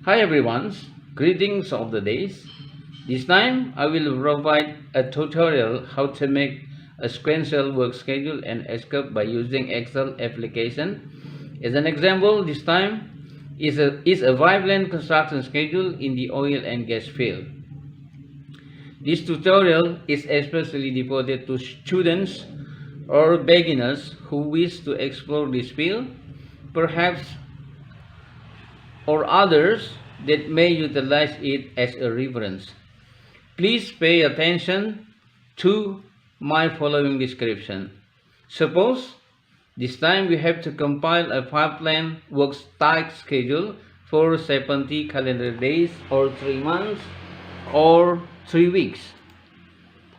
Hi everyone, greetings of the days. This time I will provide a tutorial how to make a sequential work schedule and escape by using Excel application. As an example, this time is a vibrant construction schedule in the oil and gas field. This tutorial is especially devoted to students or beginners who wish to explore this field, perhaps or others that may utilize it as a reference. Please pay attention to my following description. Suppose this time we have to compile a 5-plan work type schedule for 70 calendar days or 3 months or 3 weeks.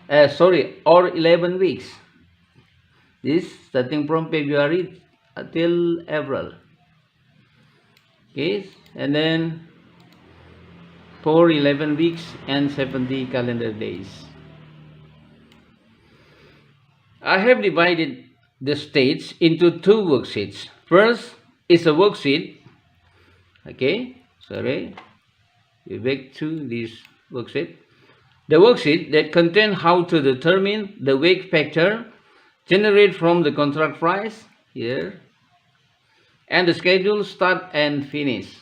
Or 11 weeks. This starting from February until April. Okay, and then for 11 weeks and 70 calendar days. I have divided the states into 2 worksheets. First is a worksheet. Okay, we back to this worksheet. The worksheet that contains how to determine the wake factor generated from the contract price here, and the schedule start and finish.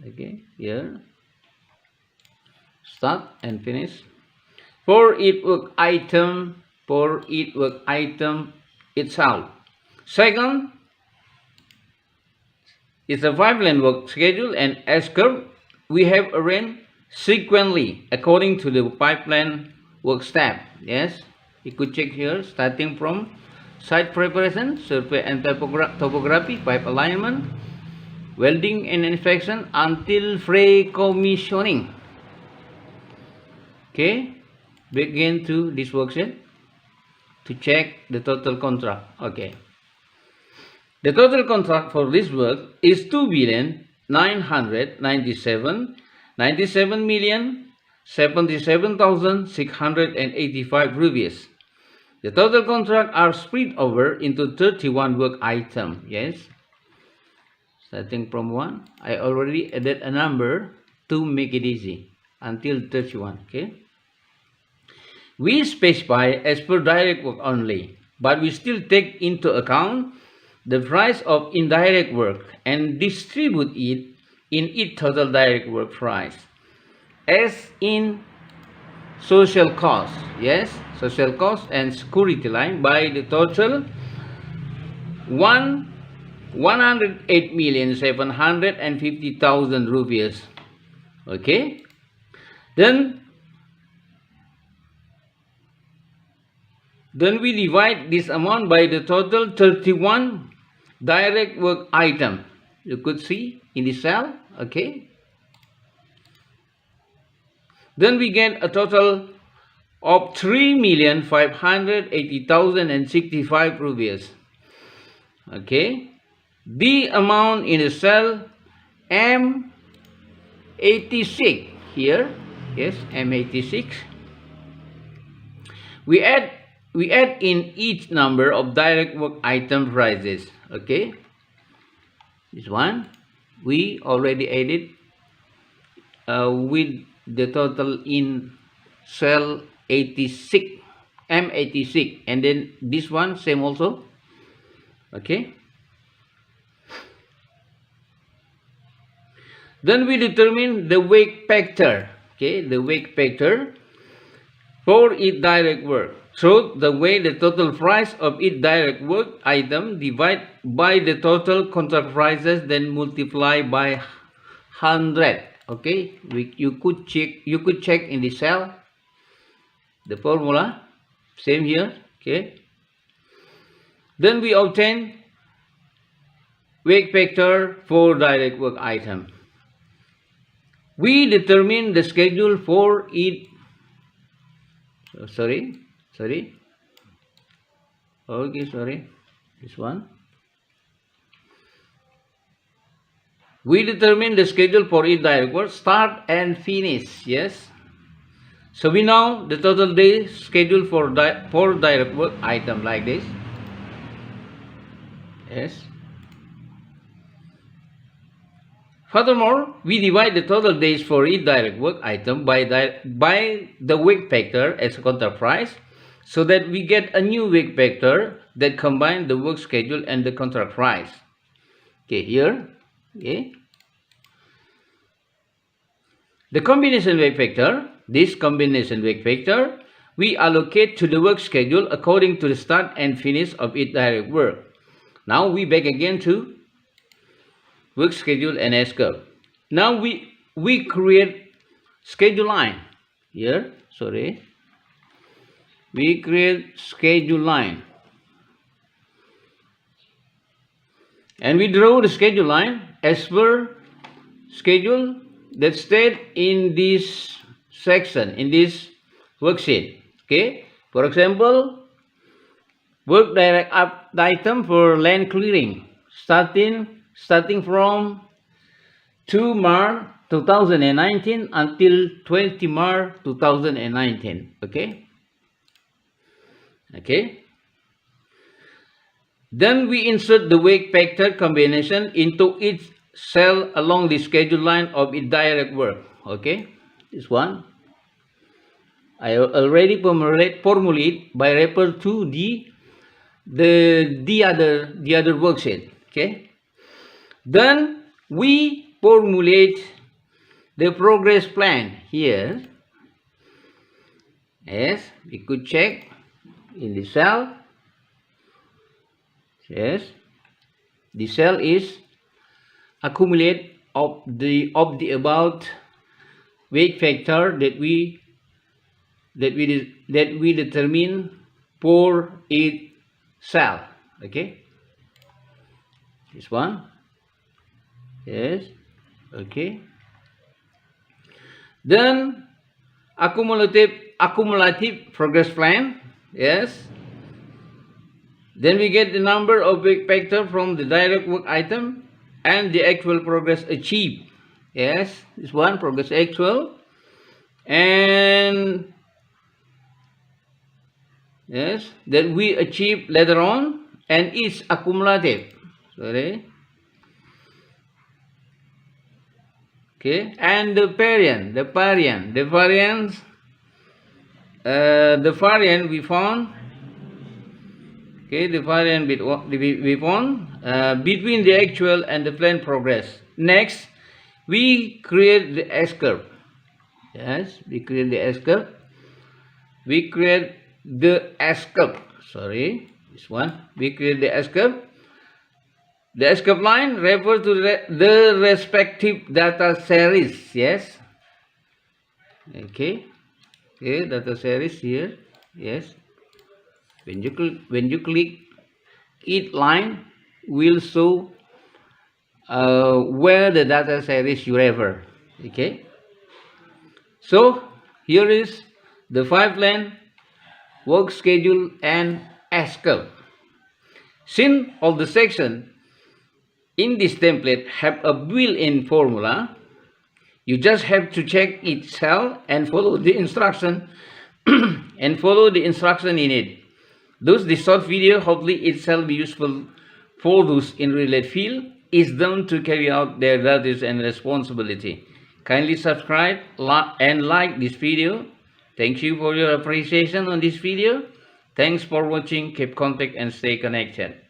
Okay, here start and finish for each work item itself. Second is a 5-line work schedule and S-curve. We have arranged sequentially according to the 5-line work step. Yes, you could check here starting from site preparation, survey and topography, pipe alignment, welding and inspection until pre-commissioning. Okay, begin to this worksheet to check the total contract. Okay, the total contract for this work is 2,997,077,685 rupees. The total contract are spread over into 31 work items. Yes, starting from 1, I already added a number to make it easy until 31. Okay, we specify as per direct work only, but we still take into account the price of indirect work and distribute it in each total direct work price as in social cost. Yes, social cost and security line by the total 108,750,000 rupees. Okay, then we divide this amount by the total 31 direct work item. You could see in the cell. Okay, then we get a total of 3,580,065 rupees. Okay, the amount in the cell M86 here. Yes, M86. We add in each number of direct work item prices. Okay, this one we already added with the total in cell 86, M86, and then this one same also. Okay, then we determine the wake factor. Okay, the wake factor for each direct work. So the way the total price of each direct work item divide by the total contract prices, then multiply by 100. Okay, you could check in the cell the formula, same here. Okay, then we obtain wake factor for direct work item. We determine the schedule for each. This one. We determine the schedule for each direct work, start and finish. Yes, so we know the total day schedule for direct work item like this. Yes, Furthermore, we divide the total days for each direct work item by the work factor as a counterprice, so that we get a new work factor that combines the work schedule and the contract price. Okay, here, okay. The combination work factor, this combination work factor, we allocate to the work schedule according to the start and finish of each direct work. Now we back again to work schedule and S curve. Now we create schedule line here. Sorry, we create schedule line, and we draw the schedule line as per schedule that state in this section, in this worksheet. Okay, for example, work direct up item for land clearing starting from 2 March 2019 until 20 March 2019. Okay. Then we insert the work factor combination into each cell along the schedule line of its direct work. Okay, this one I already formulate by refer to the other worksheet. Okay. Then we formulate the progress plan here. Yes, we could check in the cell. Yes, the cell is accumulate of the about weight factor that we determine for each cell. Okay, this one. Yes, okay. Then accumulative progress plan. Yes. Then we get the number of work factor from the direct work item and the actual progress achieved. Yes, this one, progress actual, and yes, that we achieve later on, and it's accumulative. Sorry. Okay, and the variance we found. Okay, the variance we found between the actual and the planned progress. Next, we create the S curve. Yes, we create the S curve. We create the S curve. Sorry, this one. We create the S curve. The S curve line refers to the respective data series. Yes. Okay. Okay, data series here. Yes. When you click each line, will show where the data series you refer. Okay. So here is the 5 lane work schedule and S curve. Since all the section in this template have a built-in formula, you just have to check each cell and follow the instruction in it. Thus, this short video, hopefully it shall be useful for those in related field is done to carry out their duties and responsibility. Kindly subscribe and like this video. Thank you for your appreciation on this video. Thanks for watching. Keep contact and stay connected.